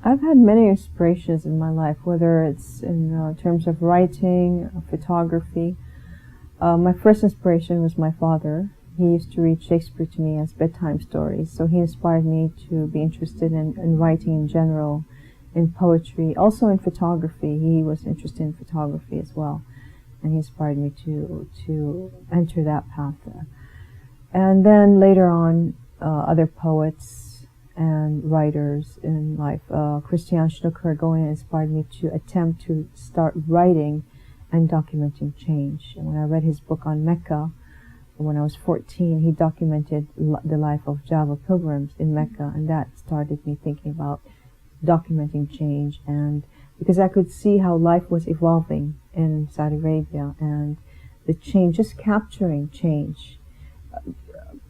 I've had many inspirations in my life, whether it's in terms of writing, photography. My first inspiration was my father. He used to read Shakespeare to me as bedtime stories, so he inspired me to be interested in writing in general, in poetry, also in photography. He was interested in photography as well, and he inspired me to enter that path. And then later on, other poets and writers in life. Christian Schnucker inspired me to attempt to start writing and documenting change. And when I read his book on Mecca, when I was 14, he documented the life of Java pilgrims in Mecca, and that started me thinking about documenting change, and because I could see how life was evolving in Saudi Arabia and the change, just capturing change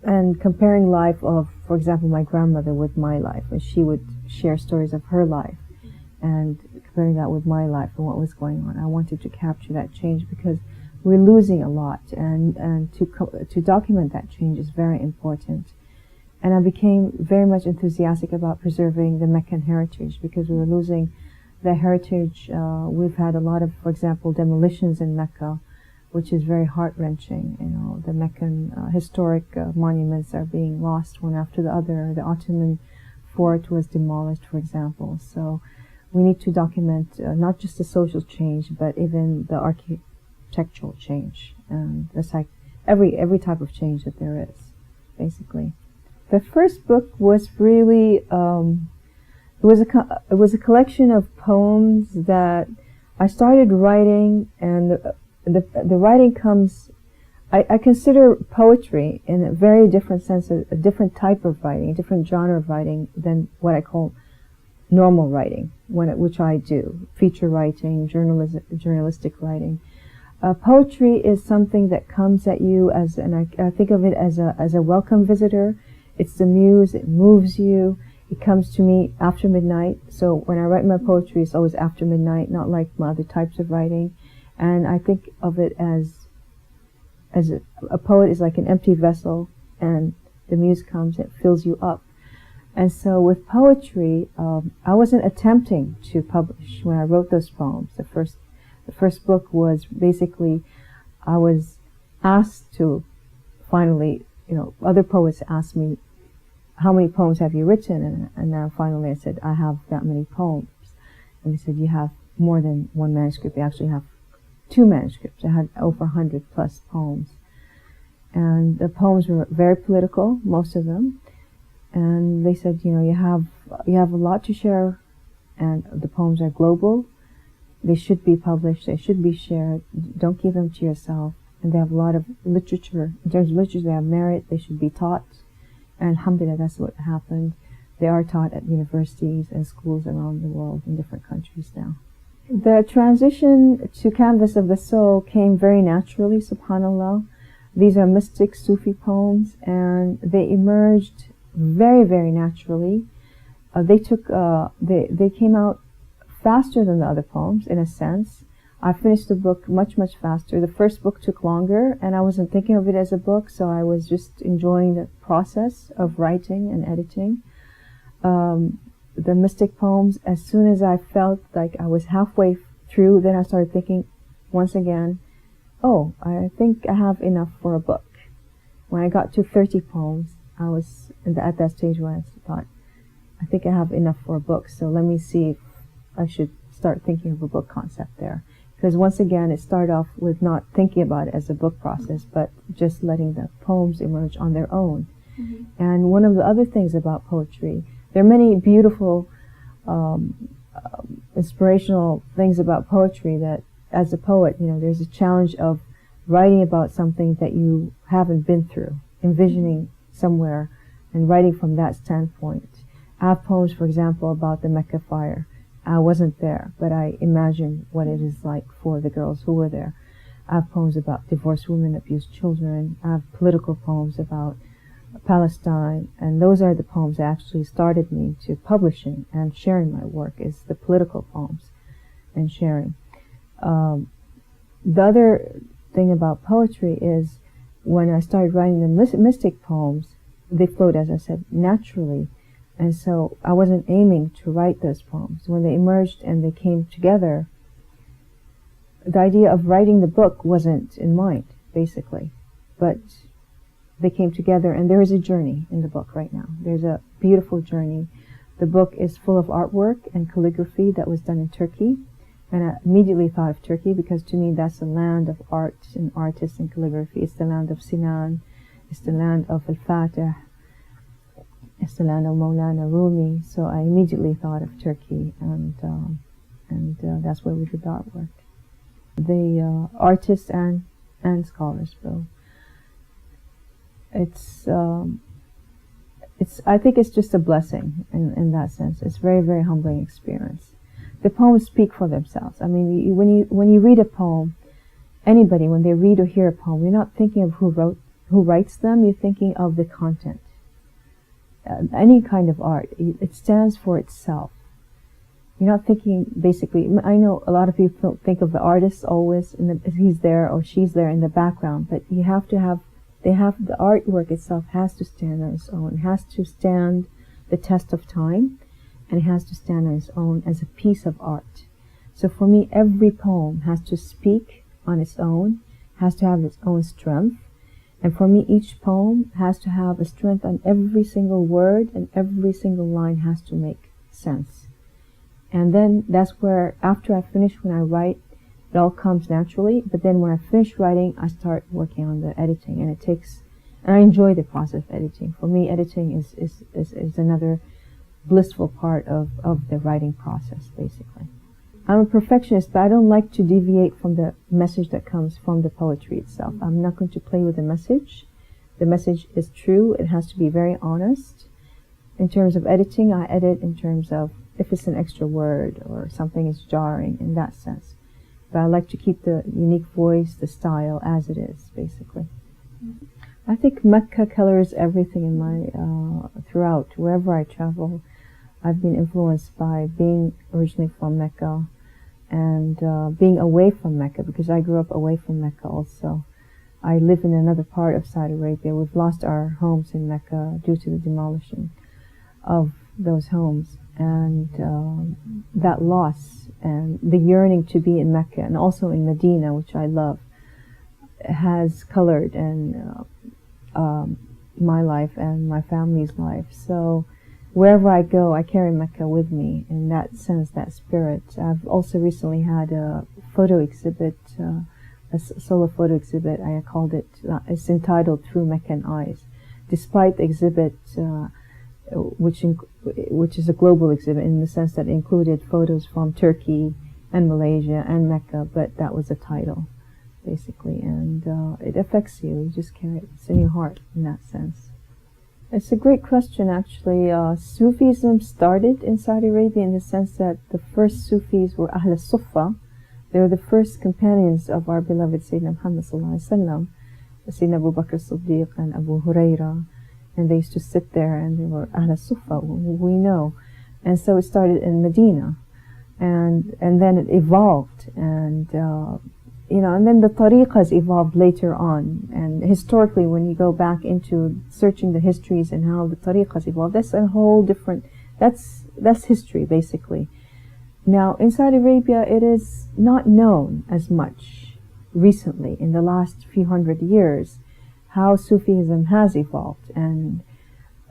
and comparing life of, for example, my grandmother with my life, and she would share stories of her life and comparing that with my life and what was going on. I wanted to capture that change because we're losing a lot, and to document that change is very important. And I became very much enthusiastic about preserving the Meccan heritage because we were losing the heritage. We've had a lot of, for example, demolitions in Mecca, which is very heart-wrenching. You know, the Meccan historic monuments are being lost one after the other. The Ottoman fort was demolished, for example. So we need to document not just the social change, but even the architectural change, and every type of change that there is, basically. The first book was really it was a collection of poems that I started writing, and the writing comes. I consider poetry in a very different sense, a different type of writing, a different genre of writing than what I call normal writing, which I do, feature writing, journalistic writing. Poetry is something that comes at you and I think of it as a welcome visitor. It's the muse, it moves you, it comes to me after midnight. So when I write my poetry, it's always after midnight, not like my other types of writing. And I think of it as a poet is like an empty vessel, and the muse comes, it fills you up. And so with poetry, I wasn't attempting to publish when I wrote those poems. The first book was basically, I was asked to finally, other poets asked me, how many poems have you written? And now finally I said, I have that many poems. And they said, you have more than one manuscript. You actually have 2 manuscripts. I had over 100 plus poems. And the poems were very political, most of them. And they said, you have a lot to share, and the poems are global. They should be published. They should be shared. Don't keep them to yourself. And they have a lot of literature. In terms of literature, they have merit. They should be taught. And alhamdulillah, that's what happened. They are taught at universities and schools around the world in different countries now. The transition to Canvas of the Soul came very naturally, subhanAllah. These are mystic Sufi poems, and they emerged very, very naturally. They came out faster than the other poems, in a sense. I finished the book much, much faster. The first book took longer, and I wasn't thinking of it as a book, so I was just enjoying the process of writing and editing. The mystic poems, as soon as I felt like I was halfway through, then I started thinking once again, oh, I think I have enough for a book. When I got to 30 poems, I was at that stage where I thought, I think I have enough for a book, so let me see if I should start thinking of a book concept there. Because once again, it started off with not thinking about it as a book process, but just letting the poems emerge on their own. Mm-hmm. And one of the other things about poetry, there are many beautiful, inspirational things about poetry that, as a poet, there's a challenge of writing about something that you haven't been through, envisioning somewhere, and writing from that standpoint. I have poems, for example, about the Mecca fire. I wasn't there, but I imagine what it is like for the girls who were there. I have poems about divorced women, abused children. I have political poems about Palestine, and those are the poems that actually started me to publishing and sharing my work, is the political poems and sharing. The other thing about poetry is when I started writing the mystic poems, they flowed, as I said, naturally. And so I wasn't aiming to write those poems. When they emerged and they came together, the idea of writing the book wasn't in mind, basically. But they came together, and there is a journey in the book right now. There's a beautiful journey. The book is full of artwork and calligraphy that was done in Turkey. And I immediately thought of Turkey because to me that's the land of art and artists and calligraphy. It's the land of Sinan. It's the land of Al-Fatih. It's the land of Maulana Rumi. So I immediately thought of Turkey, and that's where we did the artwork. The artists and scholars both. I think it's just a blessing in that sense. It's a very, very humbling experience. The poems speak for themselves. I mean, when you read a poem, anybody, when they read or hear a poem, you're not thinking of who writes them, you're thinking of the content. Any kind of art, it stands for itself. You're not thinking, basically, I know a lot of people think of the artist always, he's there or she's there in the background, but you have to have, the artwork itself has to stand on its own, it has to stand the test of time, and it has to stand on its own as a piece of art. So for me, every poem has to speak on its own, has to have its own strength, and for me, each poem has to have a strength on every single word, and every single line has to make sense. And then that's where, after I finish, when I write, it all comes naturally. But then when I finish writing, I start working on the editing, and I enjoy the process of editing. For me, editing is another blissful part of the writing process, basically. I'm a perfectionist, but I don't like to deviate from the message that comes from the poetry itself. I'm not going to play with the message. The message is true. It has to be very honest. In terms of editing, I edit in terms of if it's an extra word or something is jarring in that sense. But I like to keep the unique voice, the style as it is, basically. I think Mecca colors everything in my, throughout, wherever I travel. I've been influenced by being originally from Mecca and being away from Mecca, because I grew up away from Mecca also. I live in another part of Saudi Arabia. We've lost our homes in Mecca due to the demolition of those homes. And that loss and the yearning to be in Mecca and also in Medina, which I love, has colored my life and my family's life. So wherever I go, I carry Mecca with me in that sense, that spirit. I've also recently had a photo exhibit, a solo photo exhibit. I called it, it's entitled Through Meccan Eyes. Despite the exhibit, which is a global exhibit in the sense that it included photos from Turkey and Malaysia and Mecca, but that was the title, basically. And it affects you. You just carry it. It's in your heart in that sense. It's a great question, actually. Sufism started in Saudi Arabia in the sense that the first Sufis were Ahl al-Sufa. They were the first companions of our beloved Sayyidina Muhammad sallallahu alaihi wasallam, Sayyidina Abu Bakr as-Siddiq and Abu Huraira. And they used to sit there, and they were Ahl al-Sufa, we know. And so it started in Medina, and then it evolved, and and then the tariqas evolved later on. And historically, when you go back into searching the histories and how the tariqas evolved, that's a whole different, that's history, basically. Now, in Saudi Arabia, it is not known as much recently, in the last few hundred years, how Sufism has evolved. And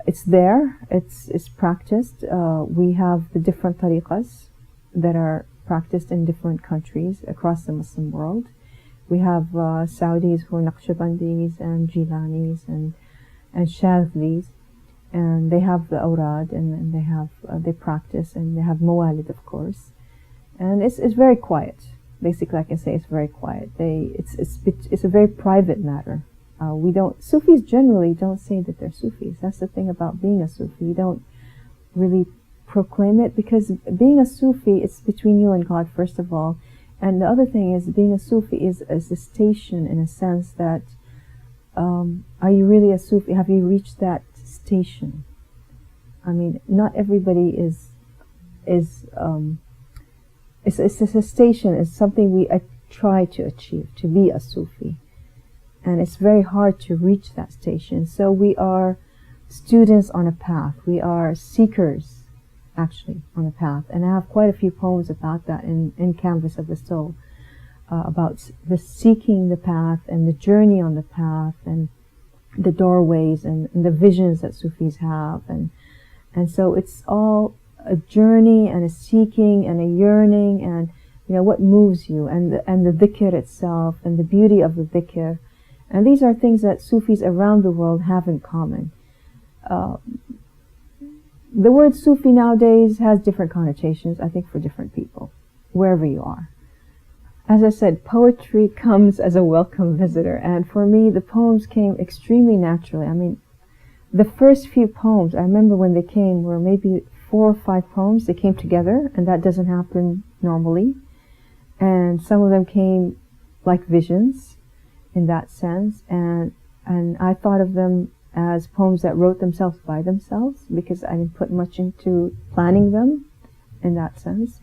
it's there, it's practiced. We have the different tariqas that are practiced in different countries across the Muslim world. We have Saudis who are Naqshbandis and Jilanis and Shadhlis, and they have the awrad, and they have they practice, and they have mawalid, of course. And it's very quiet. Basically, I can say it's very quiet. It's a very private matter. Sufis generally don't say that they're Sufis. That's the thing about being a Sufi. You don't really proclaim it, because being a Sufi, it's between you and God, first of all. And the other thing is, being a Sufi is a station, in a sense that, are you really a Sufi? Have you reached that station? I mean, not everybody it's a station. It's something we try to achieve, to be a Sufi. And it's very hard to reach that station. So we are students on a path. We are seekers, actually, on a path. And I have quite a few poems about that in Canvas of the Soul, about the seeking the path and the journey on the path and the doorways and the visions that Sufis have. And so it's all a journey and a seeking and a yearning and, you know, what moves you and the dhikr itself and the beauty of the dhikr. And these are things that Sufis around the world have in common. The word Sufi nowadays has different connotations, I think, for different people, wherever you are. As I said, poetry comes as a welcome visitor, and for me, the poems came extremely naturally. I mean, the first few poems, I remember when they came, were maybe 4 or 5 poems. They came together, and that doesn't happen normally. And some of them came like visions in that sense, and I thought of them as poems that wrote themselves by themselves, because I didn't put much into planning them in that sense.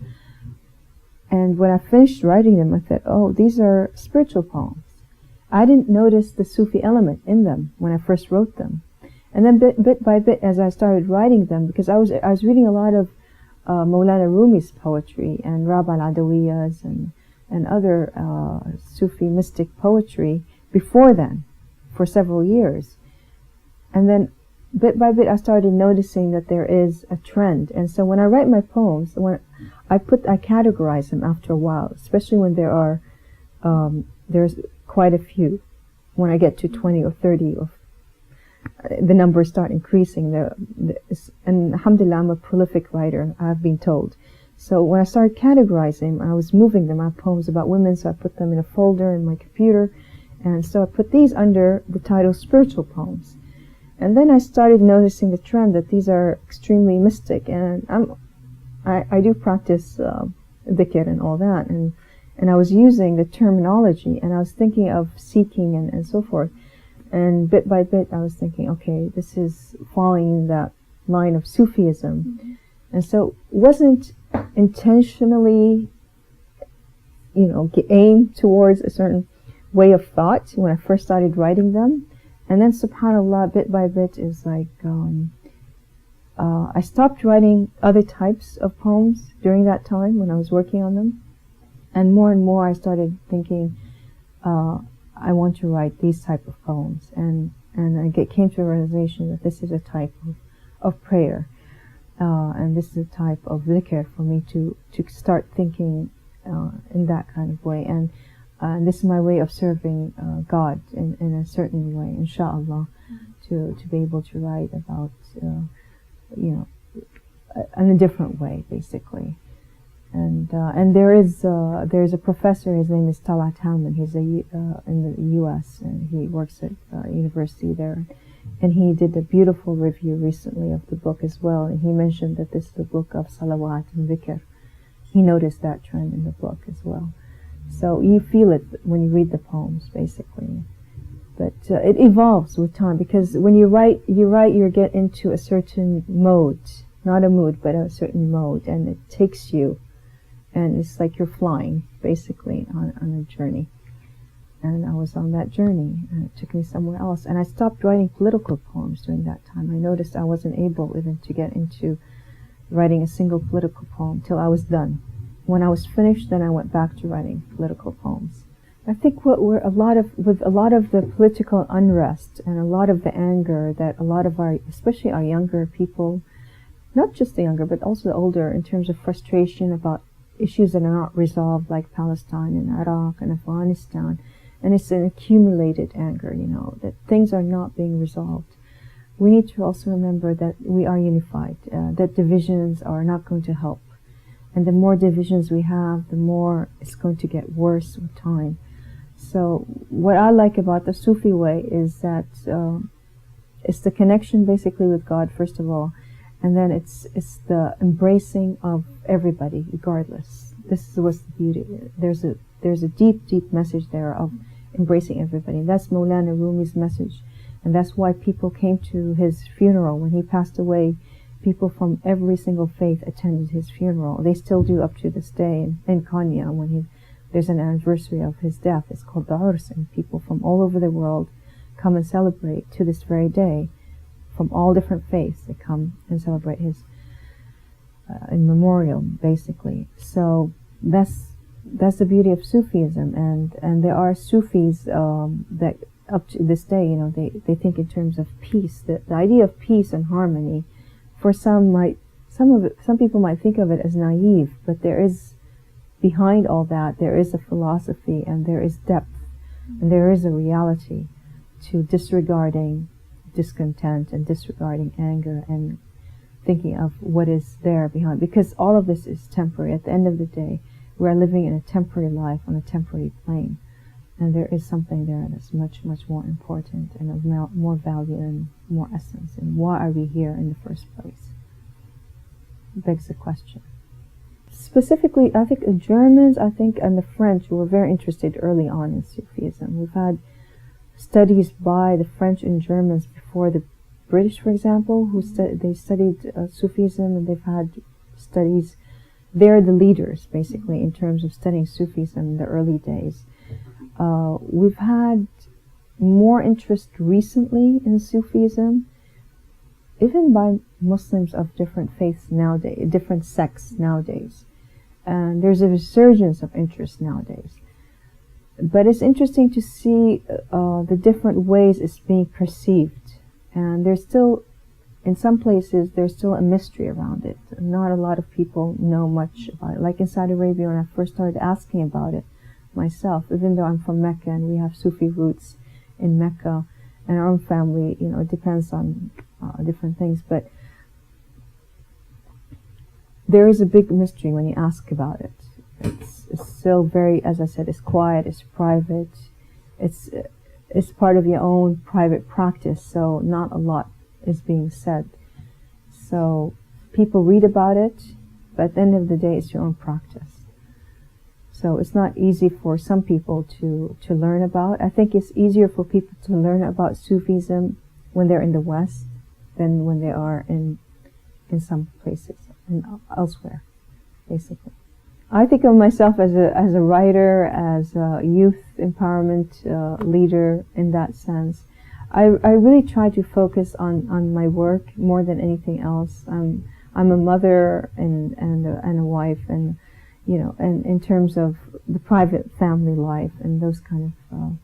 And when I finished writing them, I thought, oh, these are spiritual poems. I didn't notice the Sufi element in them when I first wrote them. And then bit by bit, as I started writing them, because I was reading a lot of Maulana Rumi's poetry and Rab al-Adawiyya's and other Sufi mystic poetry before then, for several years. And then bit by bit I started noticing that there is a trend. And so when I write my poems, when I categorize them after a while, especially when there's quite a few. When I get to 20 or 30, the numbers start increasing. And alhamdulillah, I'm a prolific writer, I've been told. So when I started categorizing, I was moving them. I have poems about women, so I put them in a folder in my computer. And so I put these under the title Spiritual Poems. And then I started noticing the trend that these are extremely mystic, and I do practice dhikr and all that, and I was using the terminology, and I was thinking of seeking and so forth, and bit by bit I was thinking, okay, this is falling in that line of Sufism, and so it wasn't intentionally, you know, aimed towards a certain way of thought when I first started writing them. And then, subhanAllah, bit by bit is like, I stopped writing other types of poems during that time when I was working on them. And more I started thinking, I want to write these type of poems. And I came to a realization that this is a type of prayer. And this is a type of dhikr for me to start thinking in that kind of way. And this is my way of serving God in a certain way, inshallah, to be able to write about, you know, in a different way, basically. And there's a professor. His name is Talat Hellman. He's in the U.S. and he works at university there. And he did a beautiful review recently of the book as well. And he mentioned that this is a book of salawat and dhikr. He noticed that trend in the book as well. So you feel it when you read the poems, basically. But it evolves with time, because when you write, you get into a certain mode. Not a mood, but a certain mode. And it takes you, and it's like you're flying, basically, on a journey. And I was on that journey, and it took me somewhere else. And I stopped writing political poems during that time. I noticed I wasn't able even to get into writing a single political poem till I was done. When I was finished, then I went back to writing political poems. I think with a lot of the political unrest and a lot of the anger that a lot of especially our younger people, not just the younger, but also the older, in terms of frustration about issues that are not resolved, like Palestine and Iraq and Afghanistan, and it's an accumulated anger, you know, that things are not being resolved. We need to also remember that we are unified, that divisions are not going to help. And the more divisions we have, the more it's going to get worse with time. So what I like about the Sufi way is that it's the connection basically with God, first of all, and then it's the embracing of everybody, regardless. This is what's the beauty. There's a deep message there of embracing everybody. That's Maulana Rumi's message, and that's why people came to his funeral when he passed away. People from every single faith attended his funeral. They still do up to this day in Konya when there's an anniversary of his death. It's called the Urs, and people from all over the world come and celebrate to this very day from all different faiths. They come and celebrate his in memorial, basically. So that's the beauty of Sufism, and there are Sufis that up to this day, they think in terms of peace. The idea of peace and harmony, for some people might think of it as naive, but there is behind all that, there is a philosophy, and there is depth, and there is a reality to disregarding discontent and disregarding anger and thinking of what is there behind, because all of this is temporary. At the end of the day, we are living in a temporary life on a temporary plane, and there is something there that's much, much more important and of more value and more essence. And why are we here in the first place? It begs the question. Specifically, I think the Germans, and the French were very interested early on in Sufism. We've had studies by the French and Germans before the British, for example, who they studied Sufism, and they've had studies. They're the leaders, basically, in terms of studying Sufism in the early days. We've had more interest recently in Sufism, even by Muslims of different faiths nowadays, different sects nowadays. And there's a resurgence of interest nowadays. But it's interesting to see the different ways it's being perceived. And there's still, in some places, there's still a mystery around it. Not a lot of people know much about it. Like in Saudi Arabia, when I first started asking about it myself, even though I'm from Mecca and we have Sufi roots in Mecca, and our own family, it depends on different things, but there is a big mystery when you ask about it. It's still very, as I said, it's quiet, it's private, it's part of your own private practice, so not a lot is being said. So people read about it, but at the end of the day, it's your own practice. So it's not easy for some people to learn about. I think it's easier for people to learn about Sufism when they're in the West than when they are in some places and elsewhere, basically. I think of myself as a writer, as a youth empowerment leader in that sense. I really try to focus on my work more than anything else. I'm a mother and a wife, and and in terms of the private family life and those kind of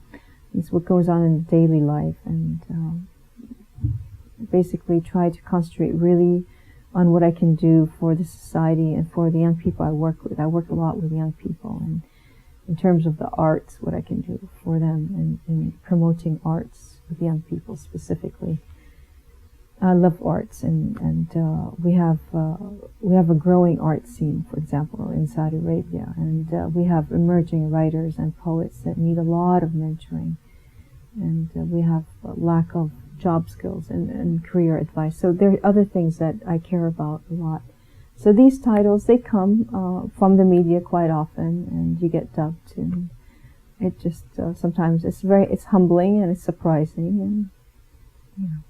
it's what goes on in the daily life, and basically try to concentrate really on what I can do for the society and for the young people I work with. I work a lot with young people, and in terms of the arts, what I can do for them in promoting arts with young people specifically. I love arts, and we have a growing art scene, for example, in Saudi Arabia, and we have emerging writers and poets that need a lot of mentoring, and we have a lack of job skills and career advice. So there are other things that I care about a lot. So these titles, they come from the media quite often, and you get dubbed, and it just sometimes it's humbling and it's surprising, and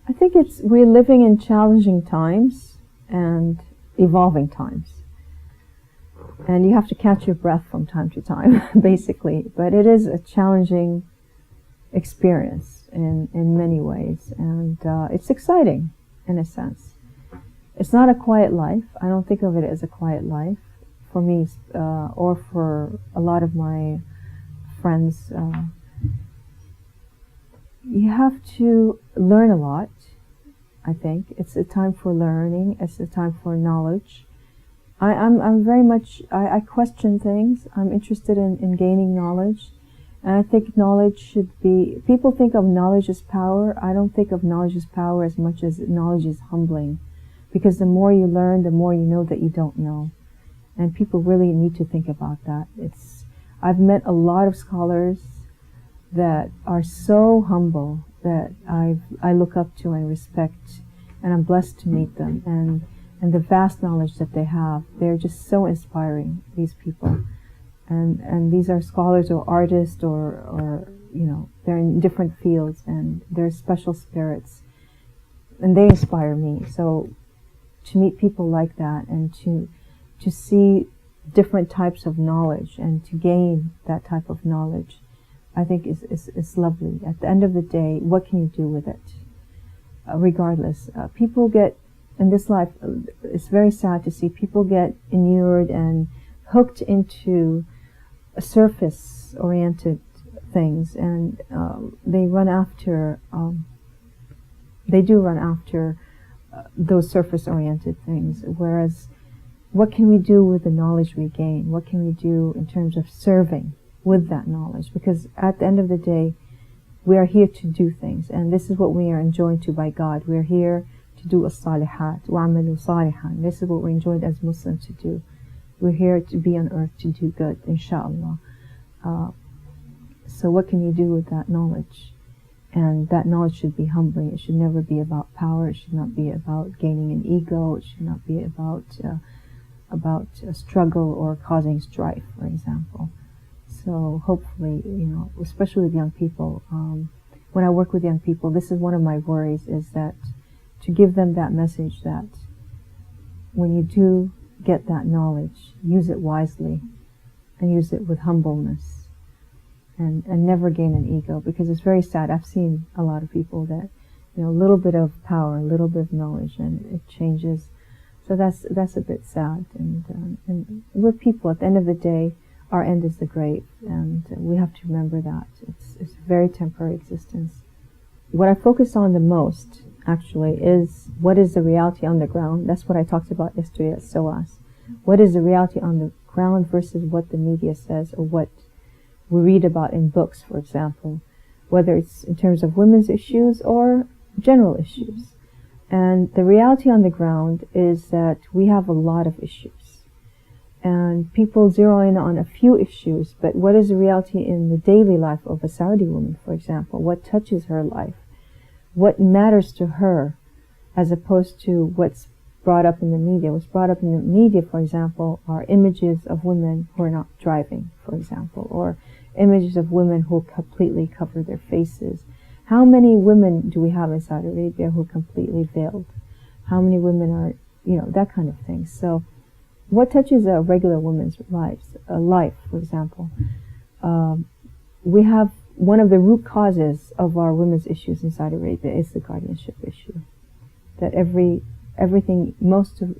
I think we're living in challenging times and evolving times, and you have to catch your breath from time to time, basically. But it is a challenging experience in many ways, and it's exciting in a sense. It's not a quiet life. I don't think of it as a quiet life for me, or for a lot of my friends. You have to learn a lot. I think it's a time for learning. It's a time for knowledge. I'm very much, I question things. I'm interested in gaining knowledge. And I think knowledge should be, people think of knowledge as power. I don't think of knowledge as power as much as knowledge is humbling. Because the more you learn, the more you know that you don't know. And people really need to think about that. I've met a lot of scholars that are so humble that I look up to and respect, and I'm blessed to meet them. And the vast knowledge that they have, they're just so inspiring, these people. And these are scholars or artists or they're in different fields, and they're special spirits, and they inspire me. So to meet people like that, and to see different types of knowledge and to gain that type of knowledge, I think is lovely. At the end of the day, what can you do with it? regardless, people get, in this life, it's very sad to see people get inured and hooked into surface-oriented things, and they run after, they do run after those surface-oriented things, whereas what can we do with the knowledge we gain? What can we do in terms of serving with that knowledge? Because at the end of the day, we are here to do things, and this is what we are enjoined to by God. We are here to do as-salihat, wa'amalu salihan. This is what we're enjoined as Muslims to do. We're here to be on earth to do good, inshallah. So what can you do with that knowledge? And that knowledge should be humbling. It should never be about power. It should not be about gaining an ego. It should not be about a struggle or causing strife, for example. So hopefully, especially with young people, when I work with young people, this is one of my worries, is that to give them that message that when you do get that knowledge, use it wisely and use it with humbleness. And never gain an ego, because it's very sad. I've seen a lot of people that, a little bit of power, a little bit of knowledge, and it changes. So that's a bit sad. And we're people. At the end of the day, our end is the grave, and we have to remember that it's a very temporary existence. What I focus on the most, actually, is what is the reality on the ground. That's what I talked about yesterday at SOAS. What is the reality on the ground versus what the media says, or what we read about in books, for example, whether it's in terms of women's issues or general issues. And the reality on the ground is that we have a lot of issues. And people zero in on a few issues, but what is the reality in the daily life of a Saudi woman, for example? What touches her life? What matters to her, as opposed to what's brought up in the media? What's brought up in the media, for example, are images of women who are not driving, for example, or images of women who completely cover their faces. How many women do we have in Saudi Arabia who are completely veiled? How many women are, that kind of thing. So what touches a regular woman's life, for example? We have one of the root causes of our women's issues in Saudi Arabia is the guardianship issue. That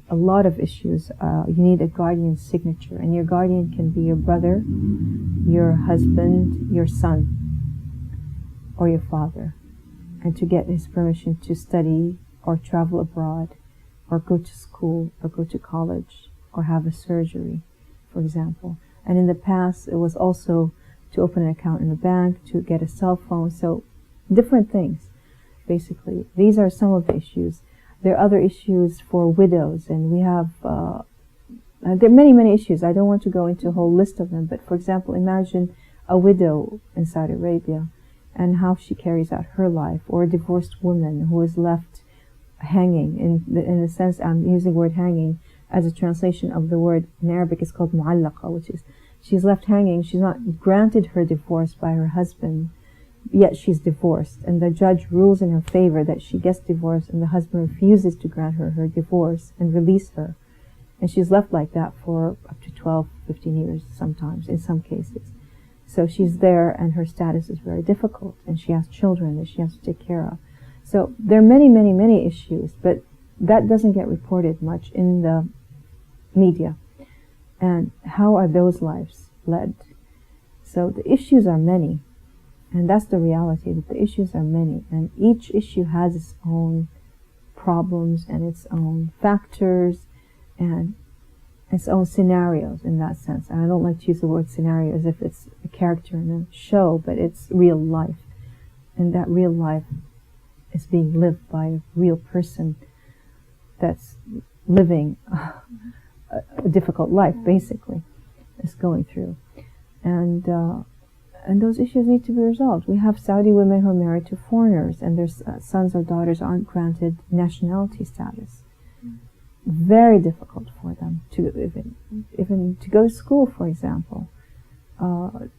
a lot of issues, you need a guardian's signature, and your guardian can be your brother, your husband, your son, or your father, and to get his permission to study or travel abroad or go to school or go to college or have a surgery, for example. And in the past, it was also to open an account in a bank, to get a cell phone, so different things, basically. These are some of the issues. There are other issues for widows, and we have, there are many, many issues. I don't want to go into a whole list of them, but for example, imagine a widow in Saudi Arabia and how she carries out her life, or a divorced woman who is left hanging. In a sense, I'm using the word hanging as a translation of the word in Arabic. It's called mu'allaqa, which is she's left hanging. She's not granted her divorce by her husband, yet she's divorced, and the judge rules in her favor that she gets divorced, and the husband refuses to grant her divorce and release her, and she's left like that for up to 12, 15 years sometimes, in some cases. So she's there, and her status is very difficult, and she has children that she has to take care of. So there are many, many, many issues, but that doesn't get reported much in the media. And how are those lives led? So the issues are many. And that's the reality, that the issues are many, and each issue has its own problems and its own factors and its own scenarios in that sense. And I don't like to use the word scenario as if it's a character in a show, but it's real life. And that real life is being lived by a real person that's living a difficult life, basically, is going through. And those issues need to be resolved. We have Saudi women who are married to foreigners, and their sons or daughters aren't granted nationality status. Very difficult for them to even to go to school, for example, to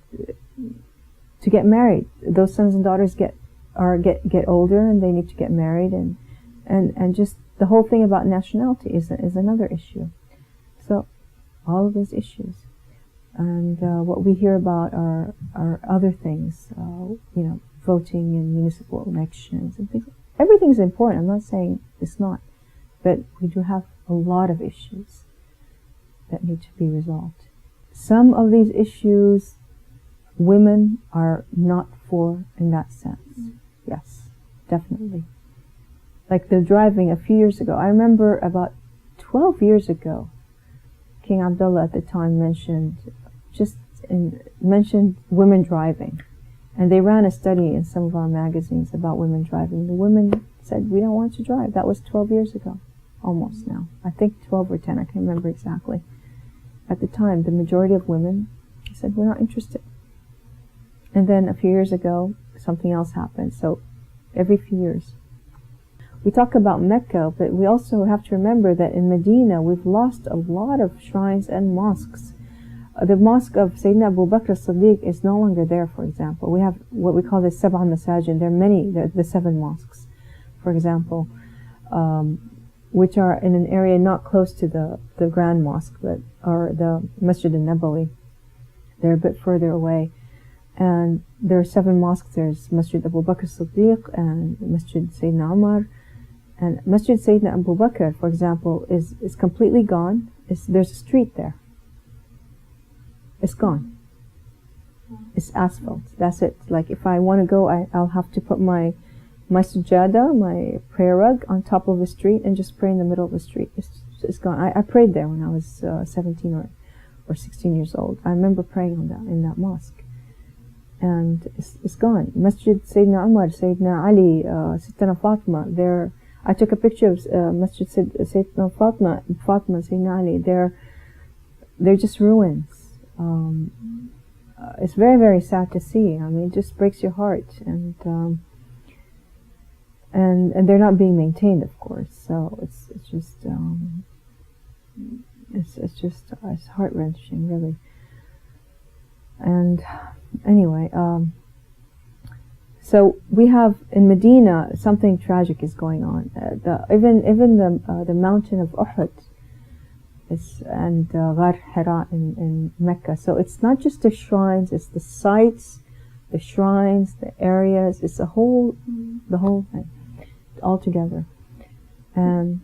get married. Those sons and daughters get older, and they need to get married, and just the whole thing about nationality is another issue. So all of those issues. And what we hear about are other things, voting in municipal elections and things. everything's important. I'm not saying it's not, but we do have a lot of issues that need to be resolved. Some of these issues women are not for in that sense. Yes, definitely. Like the driving a few years ago. I remember about 12 years ago, King Abdullah at the time mentioned women driving. And they ran a study in some of our magazines about women driving. The women said, we don't want to drive. That was 12 years ago, almost now. I think 12 or 10, I can't remember exactly. At the time, the majority of women said, we're not interested. And then a few years ago, something else happened. So every few years. We talk about Mecca, but we also have to remember that in Medina, we've lost a lot of shrines and mosques. The mosque of Sayyidina Abu Bakr as-Siddiq is no longer there, for example. We have what we call the Sab'a Masajid. There are many, the 7 mosques, for example, which are in an area not close to the Grand Mosque, or the Masjid al-Nabawi. They're a bit further away. And there are 7 mosques. There's Masjid Abu Bakr as-Siddiq and Masjid Sayyidina Umar. And Masjid Sayyidina Abu Bakr, for example, is completely gone. There's a street there. It's gone. It's asphalt. That's it. Like if I want to go, I'll have to put my sujada, my prayer rug, on top of the street and just pray in the middle of the street. It's gone. I prayed there when I was 17 or 16 years old. I remember praying in that mosque. And it's gone. Masjid Sayyidina Umar, Sayyidina Ali, Sayyidina Fatima, I took a picture of Masjid Sayyidina Fatima, Sayyidina Ali. They're just ruins. It's very, very sad to see. I mean, it just breaks your heart, and they're not being maintained, of course. So it's heart wrenching, really. And anyway, so we have in Medina something tragic is going on. Even the mountain of Uhud. And Ghar Hira in Mecca. So it's not just the shrines, it's the sites, the shrines, the areas, it's the whole thing, all together. And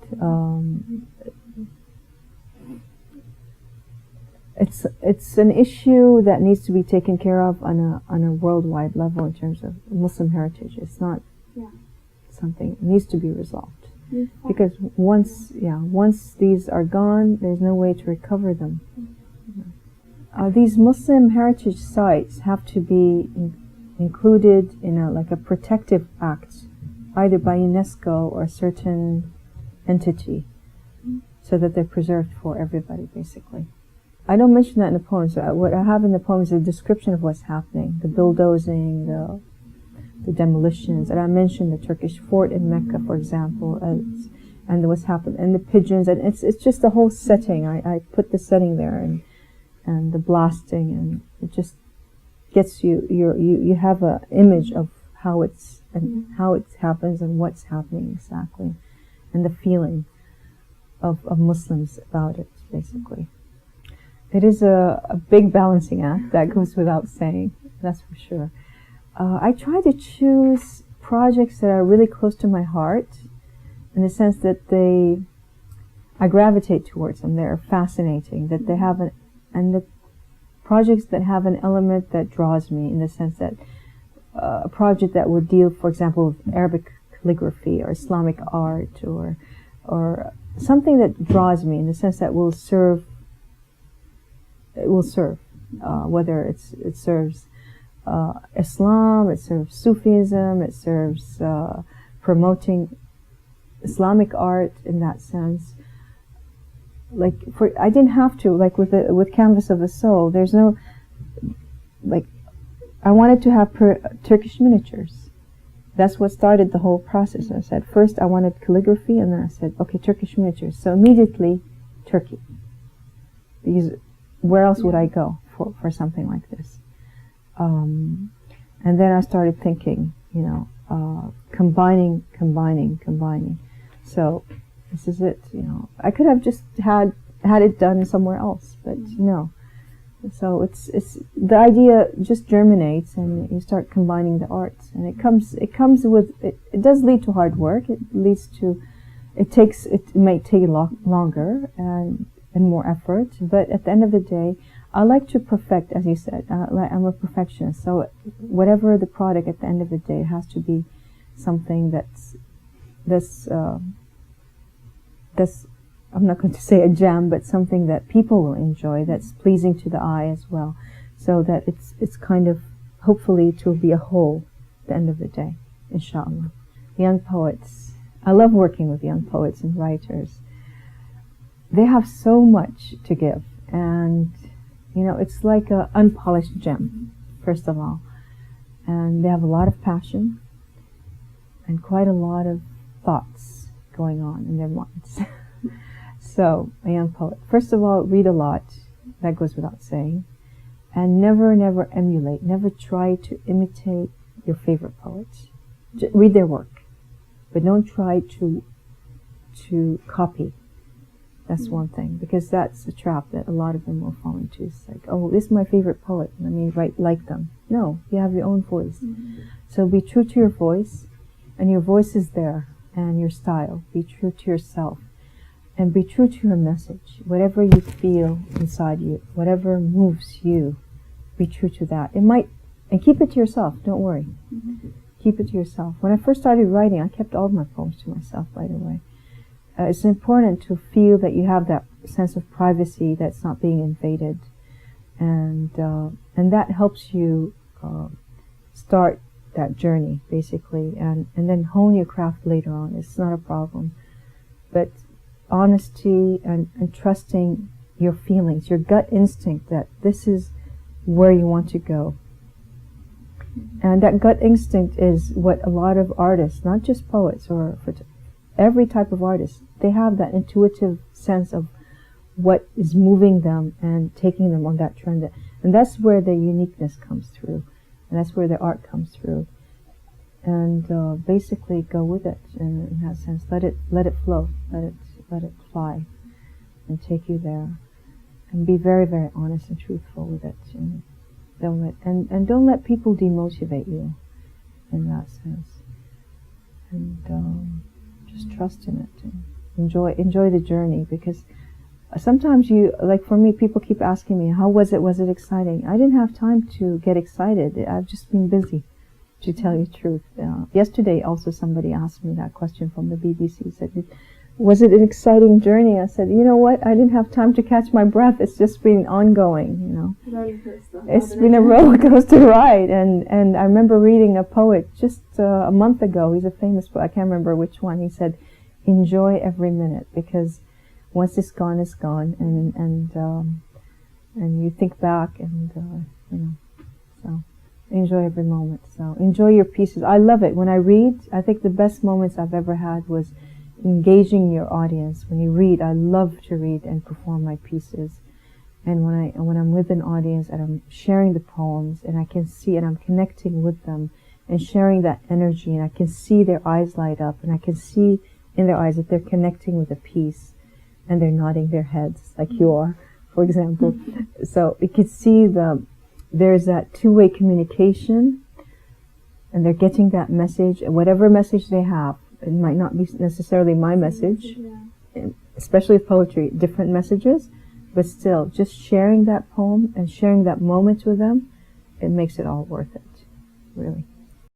it's an issue that needs to be taken care of on a worldwide level in terms of Muslim heritage. It's not something that needs to be resolved. Because once these are gone, there's no way to recover them. These Muslim heritage sites have to be included in a protective act, either by UNESCO or a certain entity, so that they're preserved for everybody, basically. I don't mention that in the poem. So what I have in the poem is a description of what's happening, the bulldozing, the demolitions, and I mentioned the Turkish fort in Mecca, for example, and what's happened, and the pigeons, and it's just the whole setting. I put the setting there, and the blasting, and it just gets you have an image of how it happens and what's happening exactly, and the feeling of Muslims about it, basically. It is a big balancing act, that goes without saying, that's for sure. I try to choose projects that are really close to my heart, in the sense that I gravitate towards them. They're fascinating. That they have and the projects that have an element that draws me, in the sense that a project that would deal, for example, with Arabic calligraphy or Islamic art, or something that draws me, in the sense that will serve. It will serve, whether it serves Islam, it serves Sufism, it serves promoting Islamic art in that sense. I didn't have to, with Canvas of the Soul, there's no, I wanted to have Turkish miniatures. That's what started the whole process. I said, first I wanted calligraphy, and then I said, okay, Turkish miniatures. So immediately, Turkey. Because where else would I go for something like this? And then I started thinking, combining. So this is it, I could have just had it done somewhere else, but no. So it's the idea just germinates, and you start combining the arts, and it comes with it does lead to hard work. It leads to it may take longer and more effort, but at the end of the day, I like to perfect, as you said. I'm a perfectionist, so whatever the product at the end of the day, it has to be something that's I'm not going to say a gem, but something that people will enjoy, that's pleasing to the eye as well, so that it's kind of, hopefully it will be a whole at the end of the day, inshallah. Young poets, I love working with young poets and writers. They have so much to give, and it's like an unpolished gem, first of all, and they have a lot of passion and quite a lot of thoughts going on in their minds. So, a young poet, first of all, read a lot, that goes without saying, and never emulate, never try to imitate your favorite poets. Read their work, but don't try to copy. That's one thing, because that's a trap that a lot of them will fall into. It's like, oh, this is my favorite poet, let me write like them. No, you have your own voice. So be true to your voice, and your voice is there, and your style. Be true to yourself. And be true to your message. Whatever you feel inside you, whatever moves you, be true to that. And keep it to yourself, don't worry. Keep it to yourself. When I first started writing, I kept all of my poems to myself, by the way. It's important to feel that you have that sense of privacy that's not being invaded. And that helps you start that journey, basically, and then hone your craft later on. It's not a problem. But honesty and trusting your feelings, your gut instinct that this is where you want to go. And that gut instinct is what a lot of artists, not just poets, or every type of artist, they have that intuitive sense of what is moving them and taking them on that trend. And that's where the uniqueness comes through. And that's where the art comes through. And basically go with it in that sense. Let it flow. Let it fly and take you there, and be very, very honest and truthful with it, and don't let people demotivate you in that sense, and just trust in it and enjoy the journey, because sometimes like for me, people keep asking me, how was it exciting? I didn't have time to get excited. I've just been busy, to tell you the truth. Yesterday also somebody asked me that question from the BBC, said, was it an exciting journey? I said, you know what? I didn't have time to catch my breath. It's just been ongoing, It's been a roller coaster ride. And I remember reading a poet just a month ago. He's a famous poet. I can't remember which one. He said, enjoy every minute, because once it's gone, it's gone. And you think back, and so enjoy every moment. So enjoy your pieces. I love it. When I read, I think the best moments I've ever had was engaging your audience. When you read, I love to read and perform my pieces. And when I'm with an audience and I'm sharing the poems, and I can see, and I'm connecting with them and sharing that energy, and I can see their eyes light up, and I can see in their eyes that they're connecting with a piece, and they're nodding their heads like you are, for example. So you can see there's that two-way communication, and they're getting that message, whatever message they have. It might not be necessarily my message, especially with poetry, different messages, but still, just sharing that poem and sharing that moment with them, it makes it all worth it, really.